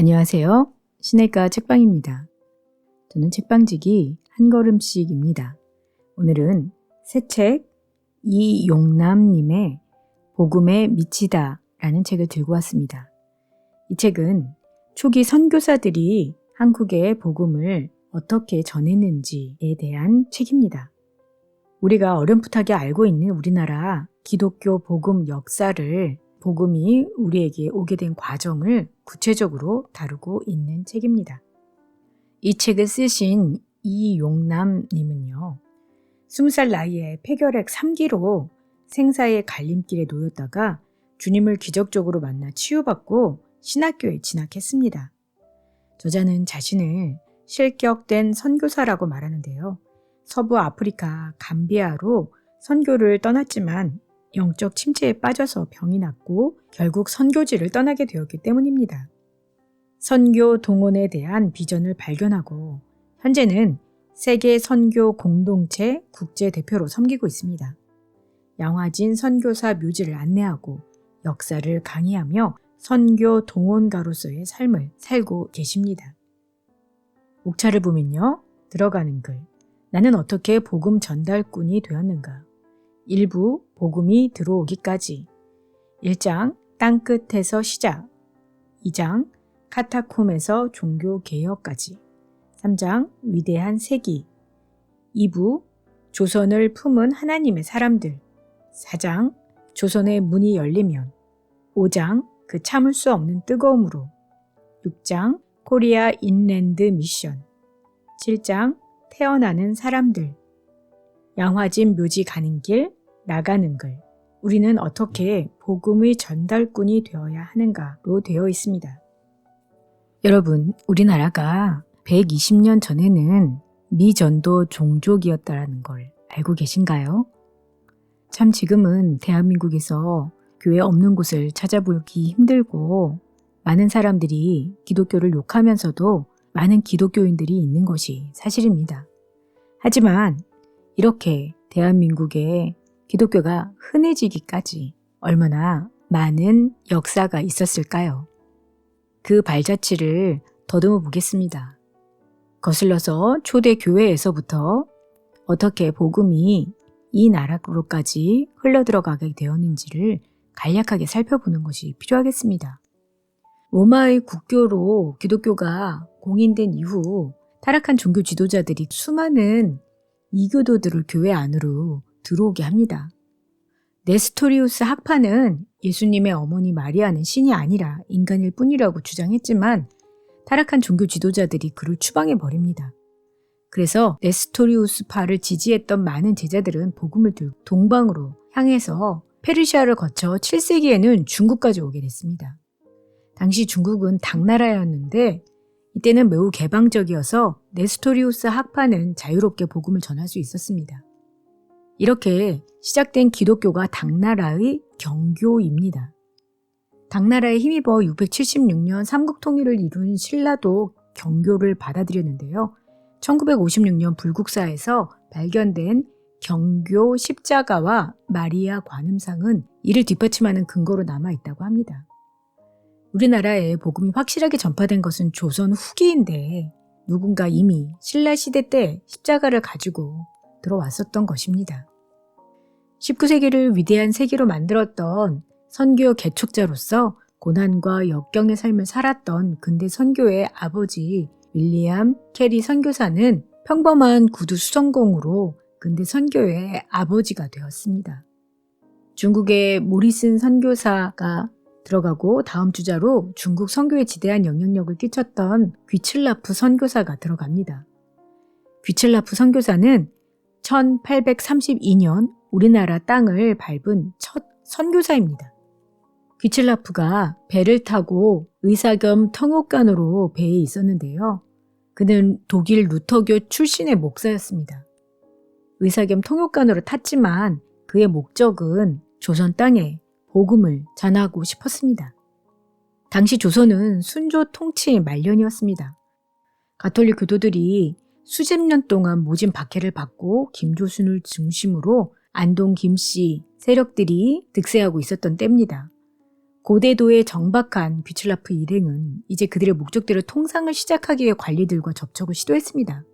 안녕하세요. 시내가 책방입니다. 저는 책방지기 한 걸음씩입니다. 오늘은 새 책 이용남님의 복음에 미치다 라는 책을 들고 왔습니다. 이 책은 초기 선교사들이 한국의 복음을 어떻게 전했는지에 대한 책입니다. 우리가 어렴풋하게 알고 있는 우리나라 기독교 복음 역사를 복음이 우리에게 오게 된 과정을 구체적으로 다루고 있는 책입니다. 이 책을 쓰신 이용남님은요, 20살 나이에 폐결핵 3기로 생사의 갈림길에 놓였다가 주님을 기적적으로 만나 치유받고 신학교에 진학했습니다. 저자는 자신을 실격된 선교사라고 말하는데요. 서부 아프리카 감비아로 선교를 떠났지만 영적 침체에 빠져서 병이 났고 결국 선교지를 떠나게 되었기 때문입니다. 선교 동원에 대한 비전을 발견하고 현재는 세계 선교 공동체 국제대표로 섬기고 있습니다. 양화진 선교사 묘지를 안내하고 역사를 강의하며 선교 동원가로서의 삶을 살고 계십니다. 목차를 보면요. 들어가는 글. 나는 어떻게 복음 전달꾼이 되었는가? 1부 복음이 들어오기까지 1장 땅끝에서 시작 2장 카타콤에서 종교개혁까지 3장 위대한 세기 2부 조선을 품은 하나님의 사람들 4장 조선의 문이 열리면 5장 그 참을 수 없는 뜨거움으로 6장 코리아 인랜드 미션 7장 태어나는 사람들 양화진 묘지 가는 길, 나가는 글. 우리는 어떻게 복음의 전달꾼이 되어야 하는가로 되어 있습니다. 여러분, 우리나라가 120년 전에는 미전도 종족이었다는 걸 알고 계신가요? 참 지금은 대한민국에서 교회 없는 곳을 찾아보기 힘들고 많은 사람들이 기독교를 욕하면서도 많은 기독교인들이 있는 것이 사실입니다. 하지만 이렇게 대한민국에 기독교가 흔해지기까지 얼마나 많은 역사가 있었을까요? 그 발자취를 더듬어 보겠습니다. 거슬러서 초대 교회에서부터 어떻게 복음이 이 나라로까지 흘러들어가게 되었는지를 간략하게 살펴보는 것이 필요하겠습니다. 로마의 국교로 기독교가 공인된 이후 타락한 종교 지도자들이 수많은 이교도들을 교회 안으로 들어오게 합니다. 네스토리우스 학파는 예수님의 어머니 마리아는 신이 아니라 인간일 뿐이라고 주장했지만 타락한 종교 지도자들이 그를 추방해버립니다. 그래서 네스토리우스파를 지지했던 많은 제자들은 복음을 들고 동방으로 향해서 페르시아를 거쳐 7세기에는 중국까지 오게 됐습니다. 당시 중국은 당나라였는데 이때는 매우 개방적이어서 네스토리우스 학파는 자유롭게 복음을 전할 수 있었습니다. 이렇게 시작된 기독교가 당나라의 경교입니다. 당나라에 힘입어 676년 삼국통일을 이룬 신라도 경교를 받아들였는데요. 1956년 불국사에서 발견된 경교 십자가와 마리아 관음상은 이를 뒷받침하는 근거로 남아있다고 합니다. 우리나라에 복음이 확실하게 전파된 것은 조선 후기인데 누군가 이미 신라시대 때 십자가를 가지고 들어왔었던 것입니다. 19세기를 위대한 세기로 만들었던 선교 개척자로서 고난과 역경의 삶을 살았던 근대 선교의 아버지 윌리엄 캐리 선교사는 평범한 구두 수성공으로 근대 선교의 아버지가 되었습니다. 중국의 모리슨 선교사가 들어가고 다음 주자로 중국 선교에 지대한 영향력을 끼쳤던 귀칠라프 선교사가 들어갑니다. 귀칠라프 선교사는 1832년 우리나라 땅을 밟은 첫 선교사입니다. 귀칠라프가 배를 타고 의사 겸 통역관으로 배에 있었는데요. 그는 독일 루터교 출신의 목사였습니다. 의사 겸 통역관으로 탔지만 그의 목적은 조선 땅에 복음을 전하고 싶었습니다. 당시 조선은 순조 통치 말년이었습니다. 가톨릭 교도들이 수십 년 동안 모진 박해를 받고 김조순을 중심으로 안동 김씨 세력들이 득세하고 있었던 때입니다. 고대도의 정박한 귀출라프 일행은 이제 그들의 목적대로 통상을 시작하기 위해 관리들과 접촉을 시도했습니다.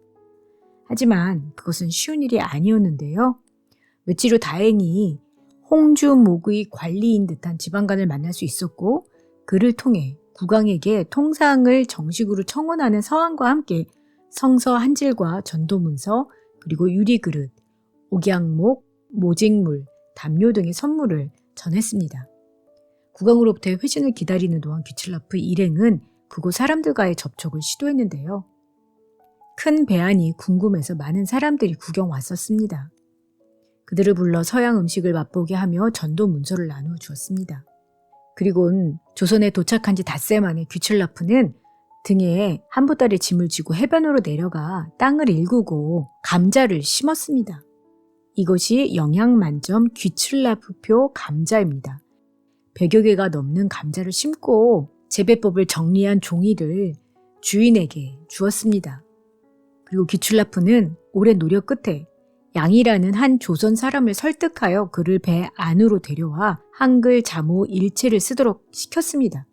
하지만 그것은 쉬운 일이 아니었는데요. 며칠 후 다행히 홍주목의 관리인 듯한 지방관을 만날 수 있었고 그를 통해 국왕에게 통상을 정식으로 청원하는 서한과 함께 성서 한 질과 전도문서 그리고 유리그릇, 옥양목, 모직물, 담요 등의 선물을 전했습니다. 국왕으로부터의 회신을 기다리는 동안 귀출라프 일행은 그곳 사람들과의 접촉을 시도했는데요. 큰 배안이 궁금해서 많은 사람들이 구경 왔었습니다. 그들을 불러 서양 음식을 맛보게 하며 전도 문서를 나누어 주었습니다. 그리고는 조선에 도착한 지 닷새 만에 귀출라프는 등에 한 보따리 짐을 지고 해변으로 내려가 땅을 일구고 감자를 심었습니다. 이것이 영양만점 귀출라프표 감자입니다. 100여 개가 넘는 감자를 심고 재배법을 정리한 종이를 주인에게 주었습니다. 그리고 귀출라프는 오랜 노력 끝에 양이라는 한 조선 사람을 설득하여 그를 배 안으로 데려와 한글 자모 일체를 쓰도록 시켰습니다.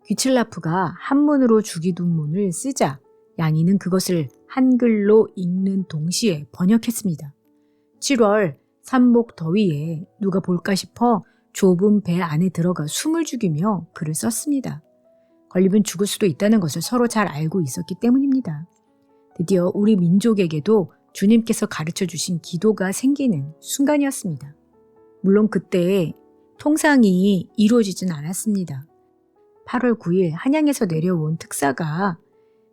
귀출라프가 한문으로 주기도문을 쓰자 양이는 그것을 한글로 읽는 동시에 번역했습니다. 7월 삼복 더위에 누가 볼까 싶어 좁은 배 안에 들어가 숨을 죽이며 글을 썼습니다. 걸리면 죽을 수도 있다는 것을 서로 잘 알고 있었기 때문입니다. 드디어 우리 민족에게도 주님께서 가르쳐 주신 기도가 생기는 순간이었습니다. 물론 그때 통상이 이루어지진 않았습니다. 8월 9일 한양에서 내려온 특사가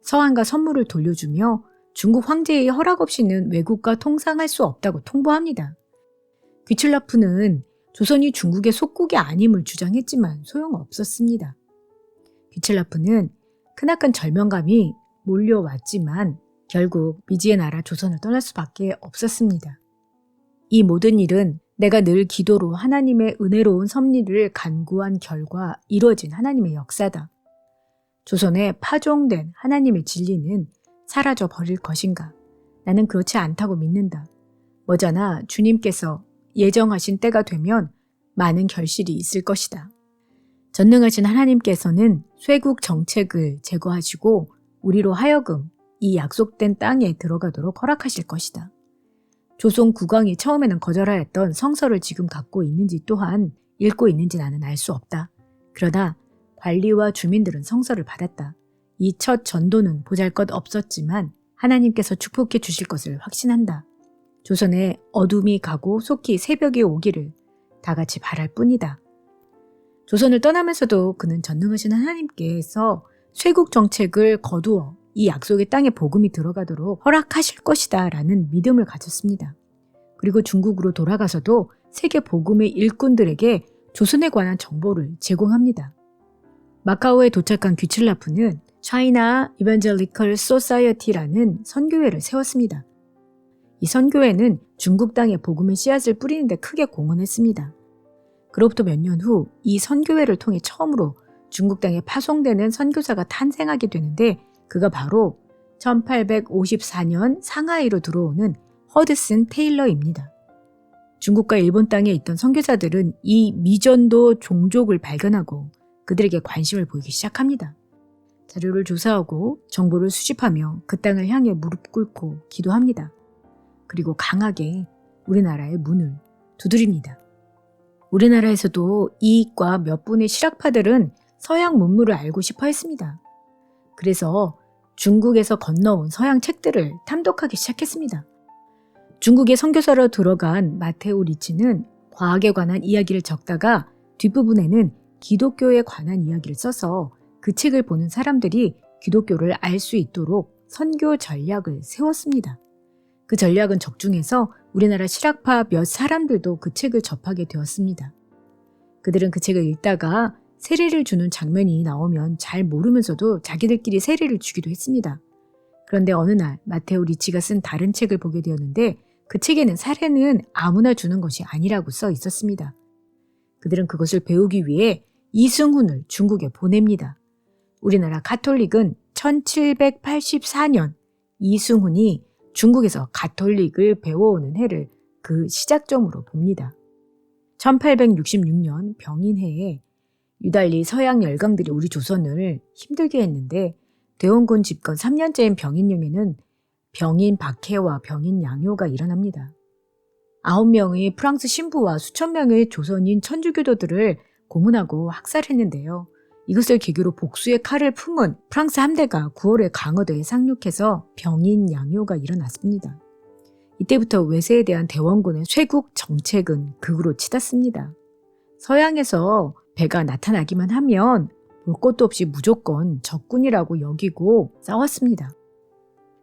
서한과 선물을 돌려주며 중국 황제의 허락 없이는 외국과 통상할 수 없다고 통보합니다. 귀출라프는 조선이 중국의 속국이 아님을 주장했지만 소용없었습니다. 귀출라프는 크나큰 절명감이 몰려왔지만 결국 미지의 나라 조선을 떠날 수밖에 없었습니다. 이 모든 일은 내가 늘 기도로 하나님의 은혜로운 섭리를 간구한 결과 이루어진 하나님의 역사다. 조선에 파종된 하나님의 진리는 사라져 버릴 것인가? 나는 그렇지 않다고 믿는다. 머자나 주님께서 예정하신 때가 되면 많은 결실이 있을 것이다. 전능하신 하나님께서는 쇄국 정책을 제거하시고 우리로 하여금 이 약속된 땅에 들어가도록 허락하실 것이다. 조선 국왕이 처음에는 거절하였던 성서를 지금 갖고 있는지 또한 읽고 있는지 나는 알 수 없다. 그러나 관리와 주민들은 성서를 받았다. 이 첫 전도는 보잘것없었지만 하나님께서 축복해 주실 것을 확신한다. 조선에 어둠이 가고 속히 새벽이 오기를 다 같이 바랄 뿐이다. 조선을 떠나면서도 그는 전능하신 하나님께서 쇄국 정책을 거두어 이 약속의 땅에 복음이 들어가도록 허락하실 것이다 라는 믿음을 가졌습니다. 그리고 중국으로 돌아가서도 세계 복음의 일꾼들에게 조선에 관한 정보를 제공합니다. 마카오에 도착한 귀출라프는 차이나 이반젤리컬 소사이어티라는 선교회를 세웠습니다. 이 선교회는 중국 땅에 복음의 씨앗을 뿌리는 데 크게 공헌했습니다. 그로부터 몇 년 후 이 선교회를 통해 처음으로 중국 땅에 파송되는 선교사가 탄생하게 되는데 그가 바로 1854년 상하이로 들어오는 허드슨 테일러입니다. 중국과 일본 땅에 있던 선교사들은 이 미전도 종족을 발견하고 그들에게 관심을 보이기 시작합니다. 자료를 조사하고 정보를 수집하며 그 땅을 향해 무릎 꿇고 기도합니다. 그리고 강하게 우리나라의 문을 두드립니다. 우리나라에서도 이과 몇 분의 실학파들은 서양 문물을 알고 싶어 했습니다. 그래서 중국에서 건너온 서양 책들을 탐독하기 시작했습니다. 중국의 선교사로 들어간 마테오 리치는 과학에 관한 이야기를 적다가 뒷부분에는 기독교에 관한 이야기를 써서 그 책을 보는 사람들이 기독교를 알 수 있도록 선교 전략을 세웠습니다. 그 전략은 적중해서 우리나라 실학파 몇 사람들도 그 책을 접하게 되었습니다. 그들은 그 책을 읽다가 세례를 주는 장면이 나오면 잘 모르면서도 자기들끼리 세례를 주기도 했습니다. 그런데 어느 날 마테오 리치가 쓴 다른 책을 보게 되었는데 그 책에는 세례는 아무나 주는 것이 아니라고 써 있었습니다. 그들은 그것을 배우기 위해 이승훈을 중국에 보냅니다. 우리나라 가톨릭은 1784년 이승훈이 중국에서 가톨릭을 배워오는 해를 그 시작점으로 봅니다. 1866년 병인해에 유달리 서양 열강들이 우리 조선을 힘들게 했는데 대원군 집권 3년째인 병인령에는 병인 박해와 병인 양요가 일어납니다. 9명의 프랑스 신부와 수천 명의 조선인 천주교도들을 고문하고 학살했는데요. 이것을 계기로 복수의 칼을 품은 프랑스 함대가 9월에 강화도에 상륙해서 병인 양요가 일어났습니다. 이때부터 외세에 대한 대원군의 쇄국 정책은 극으로 치닫습니다. 서양에서 배가 나타나기만 하면 볼 것도 없이 무조건 적군이라고 여기고 싸웠습니다.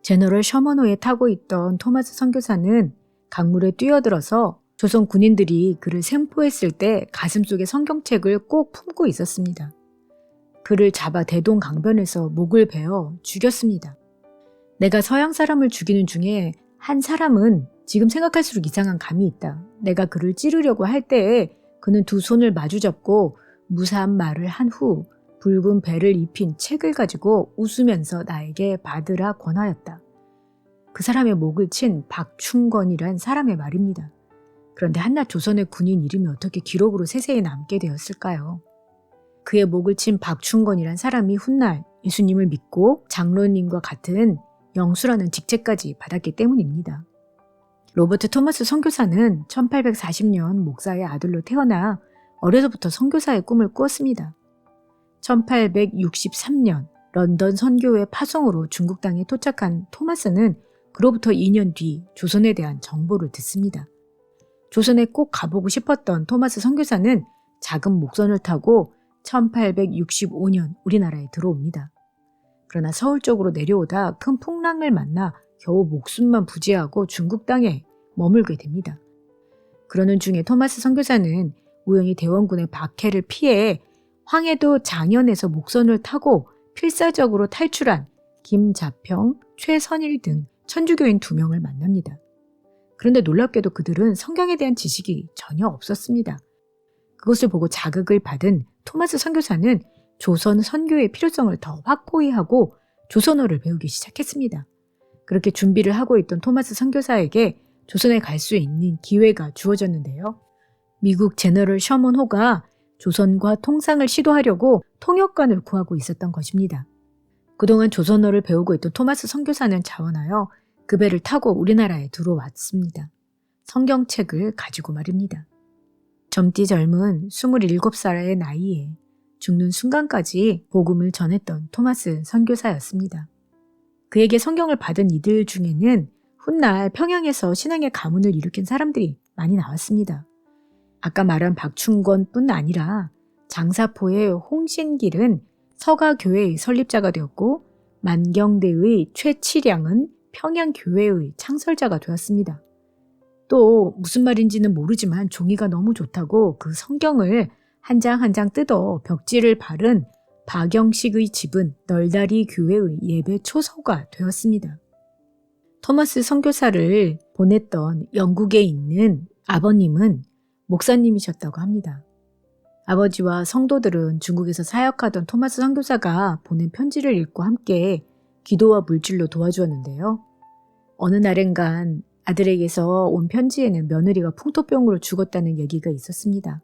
제너럴 셔먼호에 타고 있던 토마스 선교사는 강물에 뛰어들어서 조선 군인들이 그를 생포했을 때 가슴속에 성경책을 꼭 품고 있었습니다. 그를 잡아 대동 강변에서 목을 베어 죽였습니다. 내가 서양 사람을 죽이는 중에 한 사람은 지금 생각할수록 이상한 감이 있다. 내가 그를 찌르려고 할 때에 그는 두 손을 마주잡고 무사한 말을 한 후 붉은 배를 입힌 책을 가지고 웃으면서 나에게 받으라 권하였다. 그 사람의 목을 친 박충건이란 사람의 말입니다. 그런데 한낱 조선의 군인 이름이 어떻게 기록으로 세세히 남게 되었을까요? 그의 목을 친 박충건이란 사람이 훗날 예수님을 믿고 장로님과 같은 영수라는 직책까지 받았기 때문입니다. 로버트 토마스 선교사는 1840년 목사의 아들로 태어나 어려서부터 선교사의 꿈을 꾸었습니다. 1863년 런던 선교회 파송으로 중국 땅에 도착한 토마스는 그로부터 2년 뒤 조선에 대한 정보를 듣습니다. 조선에 꼭 가보고 싶었던 토마스 선교사는 작은 목선을 타고 1865년 우리나라에 들어옵니다. 그러나 서울 쪽으로 내려오다 큰 풍랑을 만나 겨우 목숨만 부지하고 중국 땅에 머물게 됩니다. 그러는 중에 토마스 선교사는 우연히 대원군의 박해를 피해 황해도 장현에서 목선을 타고 필사적으로 탈출한 김자평, 최선일 등 천주교인 2명을 만납니다. 그런데 놀랍게도 그들은 성경에 대한 지식이 전혀 없었습니다. 그것을 보고 자극을 받은 토마스 선교사는 조선 선교의 필요성을 더 확고히 하고 조선어를 배우기 시작했습니다. 그렇게 준비를 하고 있던 토마스 선교사에게 조선에 갈 수 있는 기회가 주어졌는데요. 미국 제너럴 셔먼호가 조선과 통상을 시도하려고 통역관을 구하고 있었던 것입니다. 그동안 조선어를 배우고 있던 토마스 선교사는 자원하여 그 배를 타고 우리나라에 들어왔습니다. 성경책을 가지고 말입니다. 젊디 젊은 27살의 나이에 죽는 순간까지 복음을 전했던 토마스 선교사였습니다. 그에게 성경을 받은 이들 중에는 훗날 평양에서 신앙의 가문을 일으킨 사람들이 많이 나왔습니다. 아까 말한 박충건뿐 아니라 장사포의 홍신길은 서가교회의 설립자가 되었고 만경대의 최치량은 평양교회의 창설자가 되었습니다. 또 무슨 말인지는 모르지만 종이가 너무 좋다고 그 성경을 한 장 한 장 뜯어 벽지를 바른 박영식의 집은 널다리 교회의 예배 초소가 되었습니다. 토마스 선교사를 보냈던 영국에 있는 아버님은 목사님이셨다고 합니다. 아버지와 성도들은 중국에서 사역하던 토마스 선교사가 보낸 편지를 읽고 함께 기도와 물질로 도와주었는데요. 어느 날엔간 아들에게서 온 편지에는 며느리가 풍토병으로 죽었다는 얘기가 있었습니다.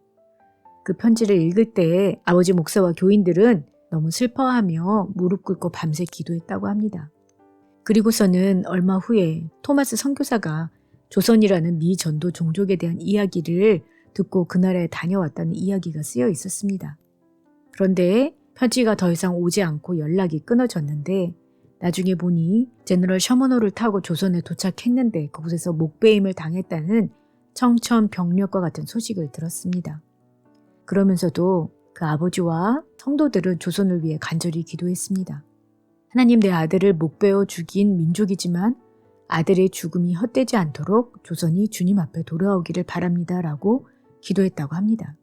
그 편지를 읽을 때 아버지 목사와 교인들은 너무 슬퍼하며 무릎 꿇고 밤새 기도했다고 합니다. 그리고서는 얼마 후에 토마스 선교사가 조선이라는 미전도 종족에 대한 이야기를 듣고 그 나라에 다녀왔다는 이야기가 쓰여 있었습니다. 그런데 편지가 더 이상 오지 않고 연락이 끊어졌는데 나중에 보니 제너럴 셔먼호를 타고 조선에 도착했는데 그곳에서 목베임을 당했다는 청천벽력과 같은 소식을 들었습니다. 그러면서도 그 아버지와 성도들은 조선을 위해 간절히 기도했습니다. 하나님, 내 아들을 목베어 죽인 민족이지만 아들의 죽음이 헛되지 않도록 조선이 주님 앞에 돌아오기를 바랍니다 라고 기도했다고 합니다.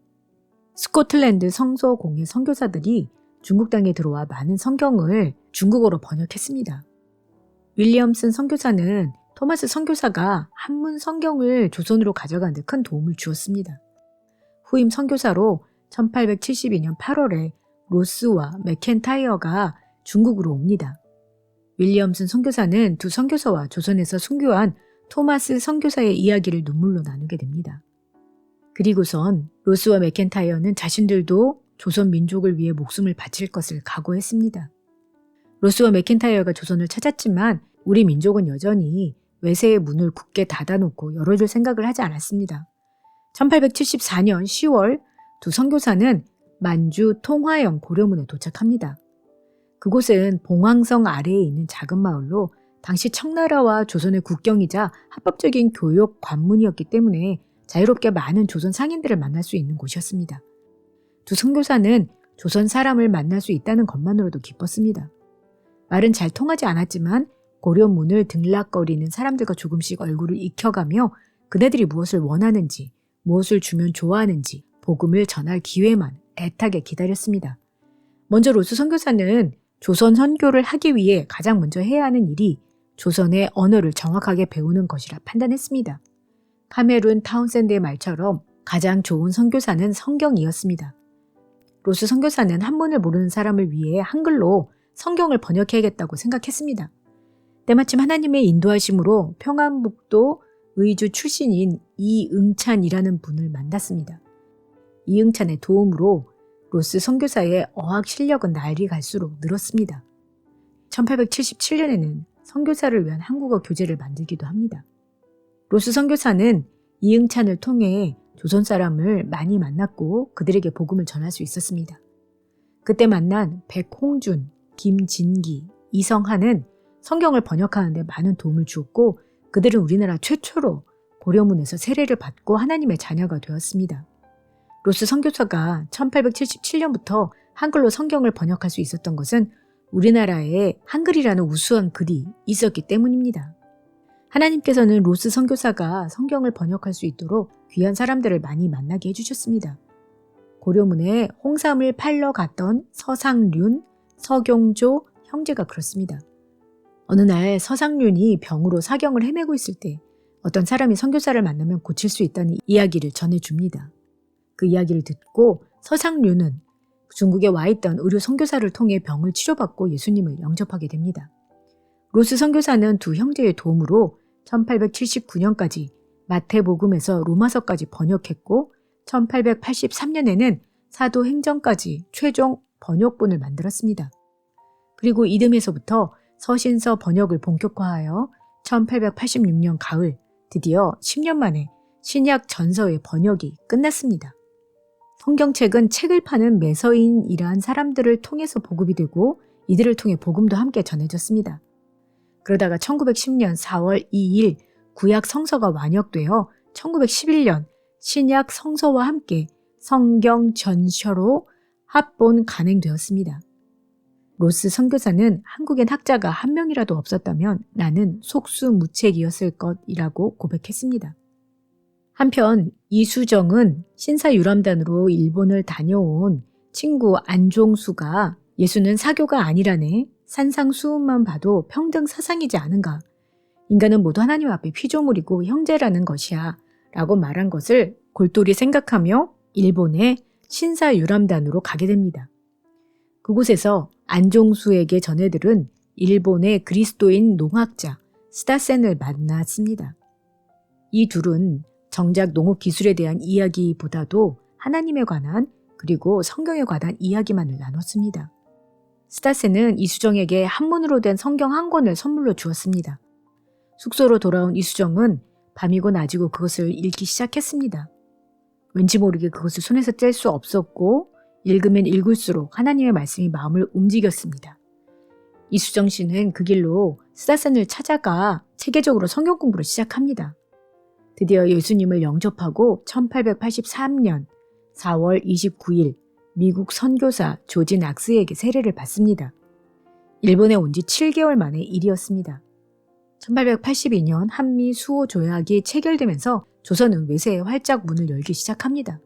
스코틀랜드 성서공회 선교사들이 중국 땅에 들어와 많은 성경을 중국어로 번역했습니다. 윌리엄슨 선교사는 토마스 선교사가 한문 성경을 조선으로 가져가는 데 큰 도움을 주었습니다. 후임 선교사로 1872년 8월에 로스와 맥켄타이어가 중국으로 옵니다. 윌리엄슨 선교사는 두 선교사와 조선에서 순교한 토마스 선교사의 이야기를 눈물로 나누게 됩니다. 그리고선 로스와 맥켄타이어는 자신들도 조선 민족을 위해 목숨을 바칠 것을 각오했습니다. 로스와 맥킨타이어가 조선을 찾았지만 우리 민족은 여전히 외세의 문을 굳게 닫아놓고 열어줄 생각을 하지 않았습니다. 1874년 10월 두 선교사는 만주 통화영 고려문에 도착합니다. 그곳은 봉황성 아래에 있는 작은 마을로 당시 청나라와 조선의 국경이자 합법적인 교역 관문이었기 때문에 자유롭게 많은 조선 상인들을 만날 수 있는 곳이었습니다. 두 선교사는 조선 사람을 만날 수 있다는 것만으로도 기뻤습니다. 말은 잘 통하지 않았지만 고려문을 들락거리는 사람들과 조금씩 얼굴을 익혀가며 그네들이 무엇을 원하는지, 무엇을 주면 좋아하는지 복음을 전할 기회만 애타게 기다렸습니다. 먼저 로스 선교사는 조선 선교를 하기 위해 가장 먼저 해야 하는 일이 조선의 언어를 정확하게 배우는 것이라 판단했습니다. 카메룬 타운샌드의 말처럼 가장 좋은 선교사는 성경이었습니다. 로스 선교사는 한문을 모르는 사람을 위해 한글로 성경을 번역해야겠다고 생각했습니다. 때마침 하나님의 인도하심으로 평안북도 의주 출신인 이응찬이라는 분을 만났습니다. 이응찬의 도움으로 로스 선교사의 어학 실력은 날이 갈수록 늘었습니다. 1877년에는 선교사를 위한 한국어 교재를 만들기도 합니다. 로스 선교사는 이응찬을 통해 조선 사람을 많이 만났고 그들에게 복음을 전할 수 있었습니다. 그때 만난 백홍준, 김진기, 이성한은 성경을 번역하는 데 많은 도움을 주었고 그들은 우리나라 최초로 고려문에서 세례를 받고 하나님의 자녀가 되었습니다. 로스 선교사가 1877년부터 한글로 성경을 번역할 수 있었던 것은 우리나라에 한글이라는 우수한 글이 있었기 때문입니다. 하나님께서는 로스 선교사가 성경을 번역할 수 있도록 귀한 사람들을 많이 만나게 해주셨습니다. 고려문에 홍삼을 팔러 갔던 서상륜, 서경조 형제가 그렇습니다. 어느 날 서상륜이 병으로 사경을 헤매고 있을 때 어떤 사람이 선교사를 만나면 고칠 수 있다는 이야기를 전해줍니다. 그 이야기를 듣고 서상륜은 중국에 와 있던 의료 선교사를 통해 병을 치료받고 예수님을 영접하게 됩니다. 로스 선교사는 두 형제의 도움으로 1879년까지 마태복음에서 로마서까지 번역했고 1883년에는 사도행전까지 최종 번역본을 만들었습니다. 그리고 이듬해서부터 서신서 번역을 본격화하여 1886년 가을 드디어 10년 만에 신약 전서의 번역이 끝났습니다. 성경책은 책을 파는 매서인이란 사람들을 통해서 보급이 되고 이들을 통해 복음도 함께 전해졌습니다. 그러다가 1910년 4월 2일 구약 성서가 완역되어 1911년 신약 성서와 함께 성경 전서로 합본 간행되었습니다. 로스 선교사는 한국엔 학자가 한 명이라도 없었다면 나는 속수무책이었을 것이라고 고백했습니다. 한편 이수정은 신사유람단으로 일본을 다녀온 친구 안종수가 예수는 사교가 아니라네, 산상수훈만 봐도 평등 사상이지 않은가, 인간은 모두 하나님 앞에 피조물이고 형제라는 것이야 라고 말한 것을 골똘히 생각하며 일본의 신사유람단으로 가게 됩니다. 그곳에서 안종수에게 전해들은 일본의 그리스도인 농학자 스타센을 만났습니다. 이 둘은 정작 농업 기술에 대한 이야기보다도 하나님에 관한 그리고 성경에 관한 이야기만을 나눴습니다. 스타센은 이수정에게 한문으로 된 성경 한 권을 선물로 주었습니다. 숙소로 돌아온 이수정은 밤이고 낮이고 그것을 읽기 시작했습니다. 왠지 모르게 그것을 손에서 뗄 수 없었고 읽으면 읽을수록 하나님의 말씀이 마음을 움직였습니다. 이수정 씨는 그 길로 스타센을 찾아가 체계적으로 성경 공부를 시작합니다. 드디어 예수님을 영접하고 1883년 4월 29일 미국 선교사 조지 낙스에게 세례를 받습니다. 일본에 온 지 7개월 만의 일이었습니다. 1882년 한미 수호 조약이 체결되면서 조선은 외세에 활짝 문을 열기 시작합니다.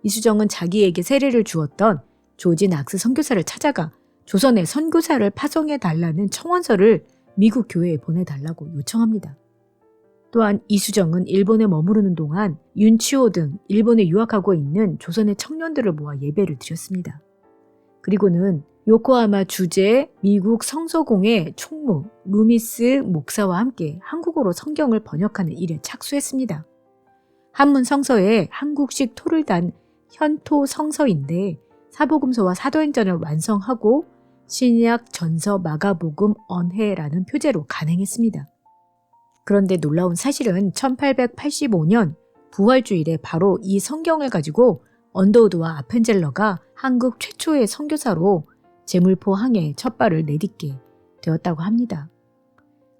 이수정은 자기에게 세례를 주었던 조지 낙스 선교사를 찾아가 조선에 선교사를 파송해달라는 청원서를 미국 교회에 보내달라고 요청합니다. 또한 이수정은 일본에 머무르는 동안 윤치호 등 일본에 유학하고 있는 조선의 청년들을 모아 예배를 드렸습니다. 그리고는 요코하마 주재 미국 성서공회 총무 루미스 목사와 함께 한국어로 성경을 번역하는 일에 착수했습니다. 한문 성서에 한국식 토를 단 현토 성서인데 사복음서와 사도행전을 완성하고 신약 전서 마가복음 언해라는 표제로 간행했습니다. 그런데 놀라운 사실은 1885년 부활주일에 바로 이 성경을 가지고 언더우드와 아펜젤러가 한국 최초의 선교사로 제물포 항해에 첫 발을 내딛게 되었다고 합니다.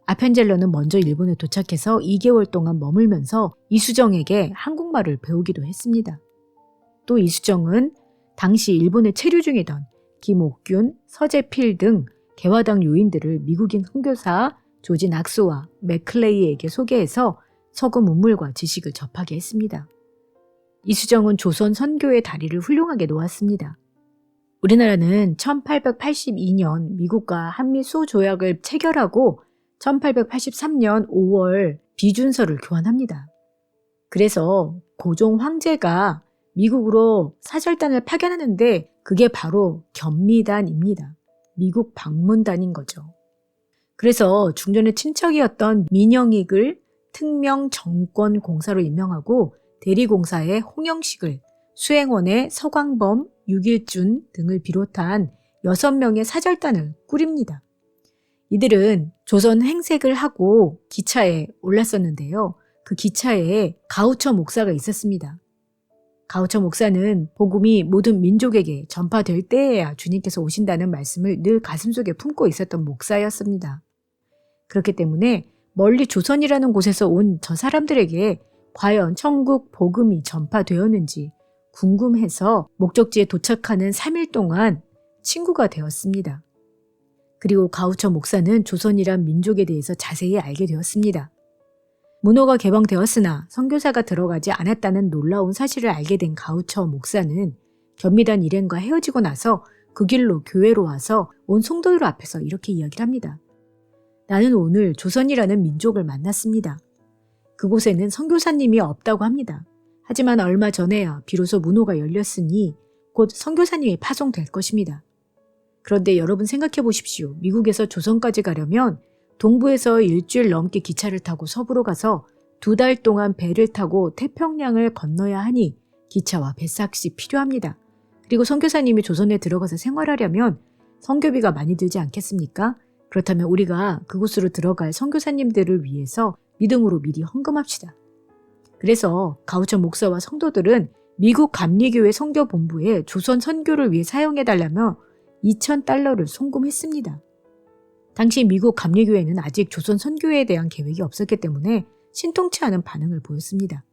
아펜젤러는 먼저 일본에 도착해서 2개월 동안 머물면서 이수정에게 한국말을 배우기도 했습니다. 또 이수정은 당시 일본에 체류 중이던 김옥균, 서재필 등 개화당 요인들을 미국인 선교사 조지 낙소와 맥클레이에게 소개해서 서구 문물과 지식을 접하게 했습니다. 이수정은 조선 선교의 다리를 훌륭하게 놓았습니다. 우리나라는 1882년 미국과 한미 수조약을 체결하고 1883년 5월 비준서를 교환합니다. 그래서 고종 황제가 미국으로 사절단을 파견하는데 그게 바로 겸미단입니다. 미국 방문단인 거죠. 그래서 중전의 친척이었던 민영익을 특명정권공사로 임명하고 대리공사의 홍영식을, 수행원의 서광범, 육일준 등을 비롯한 6명의 사절단을 꾸립니다. 이들은 조선 행색을 하고 기차에 올랐었는데요. 그 기차에 가우처 목사가 있었습니다. 가우처 목사는 복음이 모든 민족에게 전파될 때에야 주님께서 오신다는 말씀을 늘 가슴속에 품고 있었던 목사였습니다. 그렇기 때문에 멀리 조선이라는 곳에서 온 저 사람들에게 과연 천국 복음이 전파되었는지 궁금해서 목적지에 도착하는 3일 동안 친구가 되었습니다. 그리고 가우처 목사는 조선이란 민족에 대해서 자세히 알게 되었습니다. 문호가 개방되었으나 선교사가 들어가지 않았다는 놀라운 사실을 알게 된 가우처 목사는 겸미단 일행과 헤어지고 나서 그 길로 교회로 와서 온 성도들 앞에서 이렇게 이야기를 합니다. 나는 오늘 조선이라는 민족을 만났습니다. 그곳에는 선교사님이 없다고 합니다. 하지만 얼마 전에야 비로소 문호가 열렸으니 곧 선교사님이 파송될 것입니다. 그런데 여러분 생각해 보십시오. 미국에서 조선까지 가려면 동부에서 일주일 넘게 기차를 타고 서부로 가서 2달 동안 배를 타고 태평양을 건너야 하니 기차와 배삭시 필요합니다. 그리고 선교사님이 조선에 들어가서 생활하려면 선교비가 많이 들지 않겠습니까? 그렇다면 우리가 그곳으로 들어갈 선교사님들을 위해서 믿음으로 미리 헌금합시다. 그래서 가우처 목사와 성도들은 미국 감리교회 선교본부에 조선 선교를 위해 사용해달라며 $2,000를 송금했습니다. 당시 미국 감리교회는 아직 조선 선교에 대한 계획이 없었기 때문에 신통치 않은 반응을 보였습니다.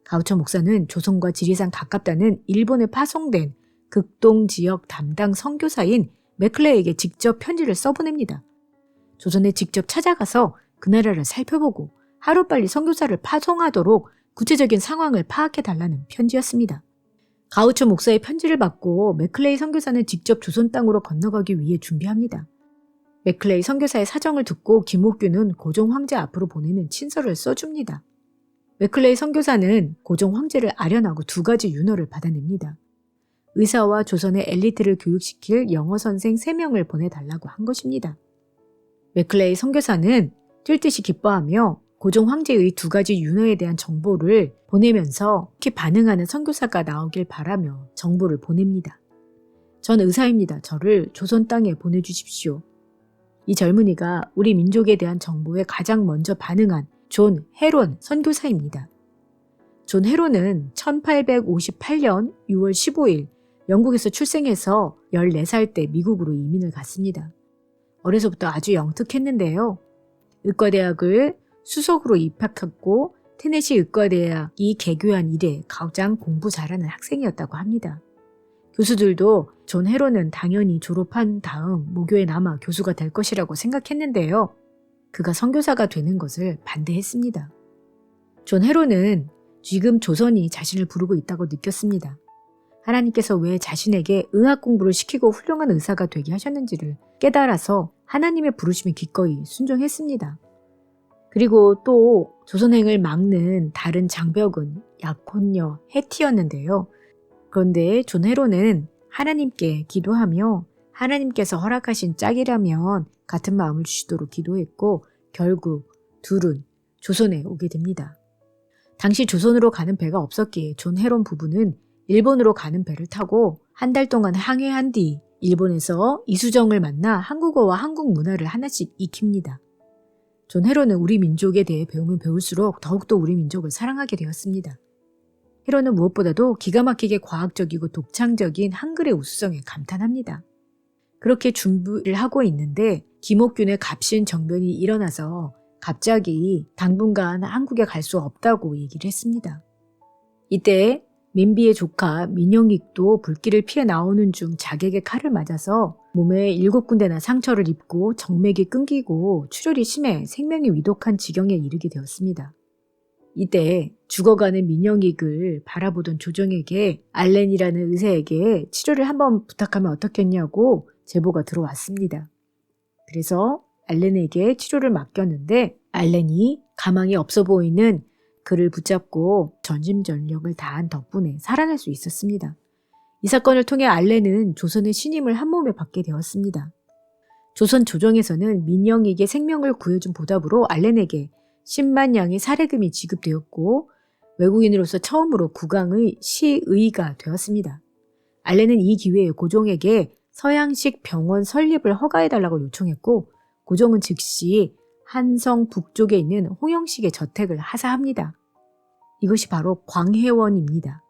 가우처 목사는 조선과 지리산 가깝다는 일본에 파송된 극동 지역 담당 선교사인 맥클레이에게 직접 편지를 써보냅니다. 조선에 직접 찾아가서 그 나라를 살펴보고 하루빨리 선교사를 파송하도록 구체적인 상황을 파악해달라는 편지였습니다. 가우처 목사의 편지를 받고 맥클레이 선교사는 직접 조선 땅으로 건너가기 위해 준비합니다. 맥클레이 선교사의 사정을 듣고 김옥균은 고종 황제 앞으로 보내는 친서를 써줍니다. 맥클레이 선교사는 고종 황제를 아련하고 2가지 윤허를 받아냅니다. 의사와 조선의 엘리트를 교육시킬 영어 선생 3명을 보내달라고 한 것입니다. 맥클레이 선교사는 뛸 듯이 기뻐하며 고종 황제의 2가지 윤허에 대한 정보를 보내면서 특히 반응하는 선교사가 나오길 바라며 정보를 보냅니다. 전 의사입니다. 저를 조선 땅에 보내주십시오. 이 젊은이가 우리 민족에 대한 정보에 가장 먼저 반응한 존 헤론 선교사입니다. 존 헤론은 1858년 6월 15일 영국에서 출생해서 14살 때 미국으로 이민을 갔습니다. 어려서부터 아주 영특했는데요. 의과대학을 수석으로 입학했고 테네시 의과대학이 개교한 이래 가장 공부 잘하는 학생이었다고 합니다. 교수들도 존 헤론은 당연히 졸업한 다음 모교에 남아 교수가 될 것이라고 생각했는데요. 그가 선교사가 되는 것을 반대했습니다. 존 헤론은 지금 조선이 자신을 부르고 있다고 느꼈습니다. 하나님께서 왜 자신에게 의학 공부를 시키고 훌륭한 의사가 되게 하셨는지를 깨달아서 하나님의 부르심에 기꺼이 순종했습니다. 그리고 또 조선행을 막는 다른 장벽은 약혼녀 해티였는데요. 그런데 존 헤론은 하나님께 기도하며 하나님께서 허락하신 짝이라면 같은 마음을 주시도록 기도했고 결국 둘은 조선에 오게 됩니다. 당시 조선으로 가는 배가 없었기에 존 헤론 부부는 일본으로 가는 배를 타고 한 달 동안 항해한 뒤 일본에서 이수정을 만나 한국어와 한국 문화를 하나씩 익힙니다. 존 헤로는 우리 민족에 대해 배우면 배울수록 더욱더 우리 민족을 사랑하게 되었습니다. 헤로는 무엇보다도 기가 막히게 과학적이고 독창적인 한글의 우수성에 감탄합니다. 그렇게 준비를 하고 있는데 김옥균의 갑신 정변이 일어나서 갑자기 당분간 한국에 갈 수 없다고 얘기를 했습니다. 이때 민비의 조카 민영익도 불길을 피해 나오는 중 자객의 칼을 맞아서 몸에 7군데나 상처를 입고 정맥이 끊기고 출혈이 심해 생명이 위독한 지경에 이르게 되었습니다. 이때 죽어가는 민영익을 바라보던 조정에게 알렌이라는 의사에게 치료를 한번 부탁하면 어떻겠냐고 제보가 들어왔습니다. 그래서 알렌에게 치료를 맡겼는데 알렌이 가망이 없어 보이는 그를 붙잡고 전심전력을 다한 덕분에 살아날 수 있었습니다. 이 사건을 통해 알렌은 조선의 신임을 한몸에 받게 되었습니다. 조선 조정에서는 민영익의 생명을 구해준 보답으로 알렌에게 10만 양의 사례금이 지급되었고 외국인으로서 처음으로 국왕의 시의가 되었습니다. 알렌은 이 기회에 고종에게 서양식 병원 설립을 허가해달라고 요청했고 고종은 즉시 한성 북쪽에 있는 홍영식의 저택을 하사합니다. 이것이 바로 광해원입니다.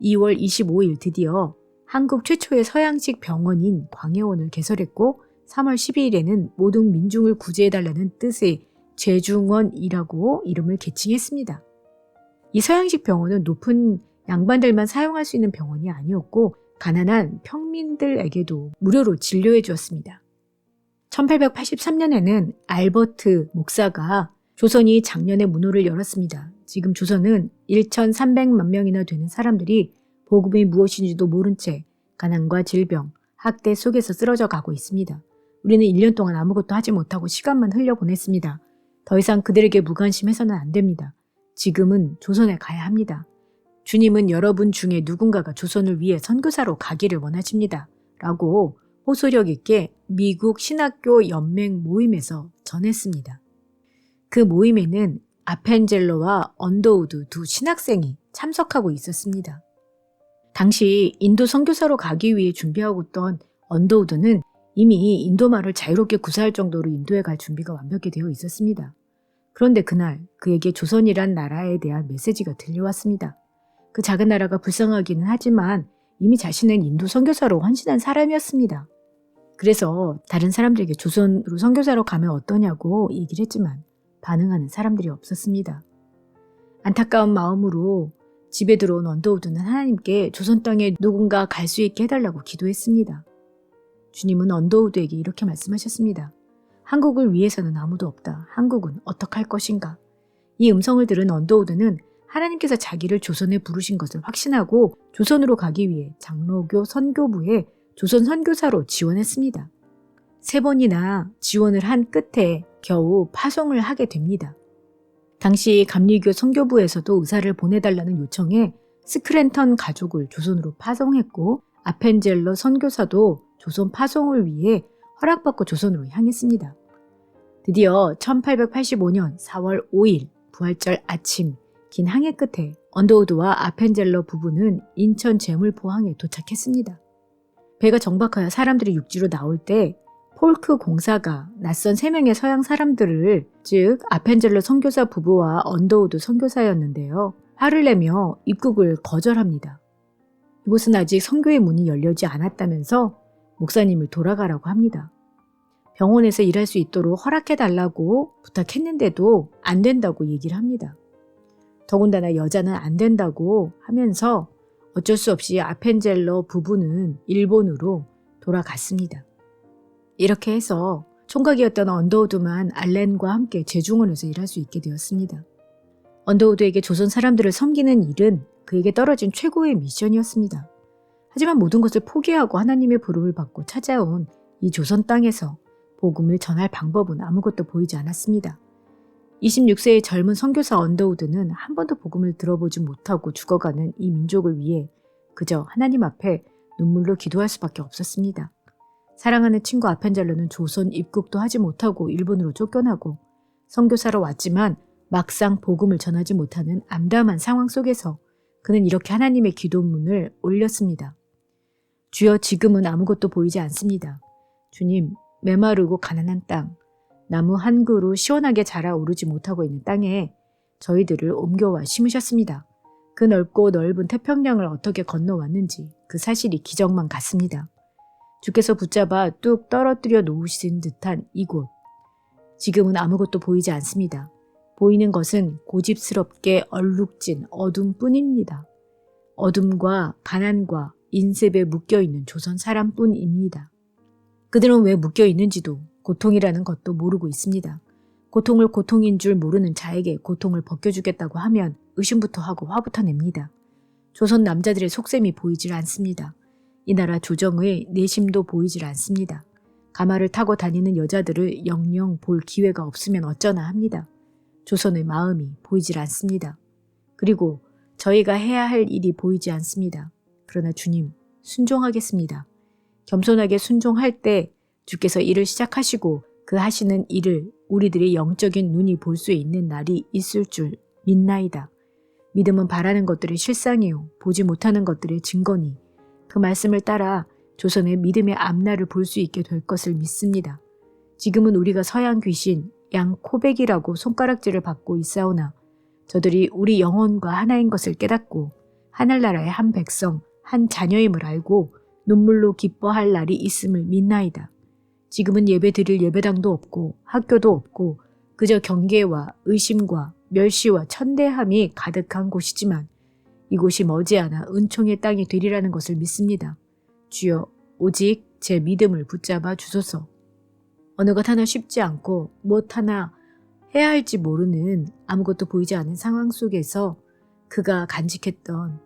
2월 25일 드디어 한국 최초의 서양식 병원인 광해원을 개설했고 3월 12일에는 모든 민중을 구제해달라는 뜻의 제중원이라고 이름을 개칭했습니다. 이 서양식 병원은 높은 양반들만 사용할 수 있는 병원이 아니었고 가난한 평민들에게도 무료로 진료해 주었습니다. 1883년에는 알버트 목사가 조선이 작년에 문호를 열었습니다. 지금 조선은 1,300만 명이나 되는 사람들이 복음이 무엇인지도 모른 채 가난과 질병, 학대 속에서 쓰러져 가고 있습니다. 우리는 1년 동안 아무것도 하지 못하고 시간만 흘려보냈습니다. 더 이상 그들에게 무관심해서는 안 됩니다. 지금은 조선에 가야 합니다. 주님은 여러분 중에 누군가가 조선을 위해 선교사로 가기를 원하십니다. 라고 호소력 있게 미국 신학교 연맹 모임에서 전했습니다. 그 모임에는 아펜젤러와 언더우드 두 신학생이 참석하고 있었습니다. 당시 인도 선교사로 가기 위해 준비하고 있던 언더우드는 이미 인도말을 자유롭게 구사할 정도로 인도에 갈 준비가 완벽히 되어 있었습니다. 그런데 그날 그에게 조선이란 나라에 대한 메시지가 들려왔습니다. 그 작은 나라가 불쌍하기는 하지만 이미 자신은 인도 선교사로 헌신한 사람이었습니다. 그래서 다른 사람들에게 조선으로 선교사로 가면 어떠냐고 얘기를 했지만 반응하는 사람들이 없었습니다. 안타까운 마음으로 집에 들어온 언더우드는 하나님께 조선 땅에 누군가 갈 수 있게 해달라고 기도했습니다. 주님은 언더우드에게 이렇게 말씀하셨습니다. 한국을 위해서는 아무도 없다. 한국은 어떡할 것인가? 이 음성을 들은 언더우드는 하나님께서 자기를 조선에 부르신 것을 확신하고 조선으로 가기 위해 장로교 선교부에 조선 선교사로 지원했습니다. 3번이나 지원을 한 끝에 겨우 파송을 하게 됩니다. 당시 감리교 선교부에서도 의사를 보내달라는 요청에 스크랜턴 가족을 조선으로 파송했고 아펜젤러 선교사도 조선 파송을 위해 허락받고 조선으로 향했습니다. 드디어 1885년 4월 5일 부활절 아침 긴 항해 끝에 언더우드와 아펜젤러 부부는 인천 제물포항에 도착했습니다. 배가 정박하여 사람들이 육지로 나올 때 폴크 공사가 낯선 3명의 서양 사람들을 즉 아펜젤러 선교사 부부와 언더우드 선교사였는데요. 화를 내며 입국을 거절합니다. 이곳은 아직 선교의 문이 열리지 않았다면서 목사님을 돌아가라고 합니다. 병원에서 일할 수 있도록 허락해달라고 부탁했는데도 안 된다고 얘기를 합니다. 더군다나 여자는 안 된다고 하면서 어쩔 수 없이 아펜젤러 부부는 일본으로 돌아갔습니다. 이렇게 해서 총각이었던 언더우드만 알렌과 함께 제중원에서 일할 수 있게 되었습니다. 언더우드에게 조선 사람들을 섬기는 일은 그에게 떨어진 최고의 미션이었습니다. 하지만 모든 것을 포기하고 하나님의 부름을 받고 찾아온 이 조선 땅에서 복음을 전할 방법은 아무것도 보이지 않았습니다. 26세의 젊은 선교사 언더우드는 한 번도 복음을 들어보지 못하고 죽어가는 이 민족을 위해 그저 하나님 앞에 눈물로 기도할 수밖에 없었습니다. 사랑하는 친구 아펜젤러는 조선 입국도 하지 못하고 일본으로 쫓겨나고 선교사로 왔지만 막상 복음을 전하지 못하는 암담한 상황 속에서 그는 이렇게 하나님의 기도문을 올렸습니다. 주여 지금은 아무것도 보이지 않습니다. 주님, 메마르고 가난한 땅, 나무 한 그루 시원하게 자라오르지 못하고 있는 땅에 저희들을 옮겨와 심으셨습니다. 그 넓고 넓은 태평양을 어떻게 건너왔는지 그 사실이 기적만 같습니다. 주께서 붙잡아 뚝 떨어뜨려 놓으신 듯한 이곳. 지금은 아무것도 보이지 않습니다. 보이는 것은 고집스럽게 얼룩진 어둠뿐입니다. 어둠과 가난과 인습에 묶여있는 조선 사람뿐입니다. 그들은 왜 묶여있는지도 고통이라는 것도 모르고 있습니다. 고통을 고통인 줄 모르는 자에게 고통을 벗겨주겠다고 하면 의심부터 하고 화부터 냅니다. 조선 남자들의 속셈이 보이질 않습니다. 이 나라 조정의 내심도 보이질 않습니다. 가마를 타고 다니는 여자들을 영영 볼 기회가 없으면 어쩌나 합니다. 조선의 마음이 보이질 않습니다. 그리고 저희가 해야 할 일이 보이지 않습니다. 그러나 주님, 순종하겠습니다. 겸손하게 순종할 때 주께서 일을 시작하시고 그 하시는 일을 우리들의 영적인 눈이 볼 수 있는 날이 있을 줄 믿나이다. 믿음은 바라는 것들의 실상이요 보지 못하는 것들의 증거니 그 말씀을 따라 조선의 믿음의 앞날을 볼 수 있게 될 것을 믿습니다. 지금은 우리가 서양 귀신, 양 코백이라고 손가락질을 받고 있사오나 저들이 우리 영혼과 하나인 것을 깨닫고 하늘나라의 한 백성, 한 자녀임을 알고 눈물로 기뻐할 날이 있음을 믿나이다. 지금은 예배 드릴 예배당도 없고 학교도 없고 그저 경계와 의심과 멸시와 천대함이 가득한 곳이지만 이곳이 머지않아 은총의 땅이 되리라는 것을 믿습니다. 주여, 오직 제 믿음을 붙잡아 주소서. 어느 것 하나 쉽지 않고 무엇 하나 해야 할지 모르는 아무것도 보이지 않는 상황 속에서 그가 간직했던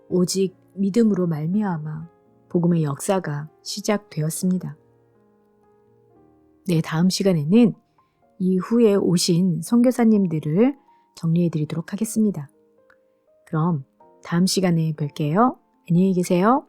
오직 믿음으로 말미암아 복음의 역사가 시작되었습니다. 네, 다음 시간에는 이후에 오신 선교사님들을 정리해 드리도록 하겠습니다. 그럼 다음 시간에 뵐게요. 안녕히 계세요.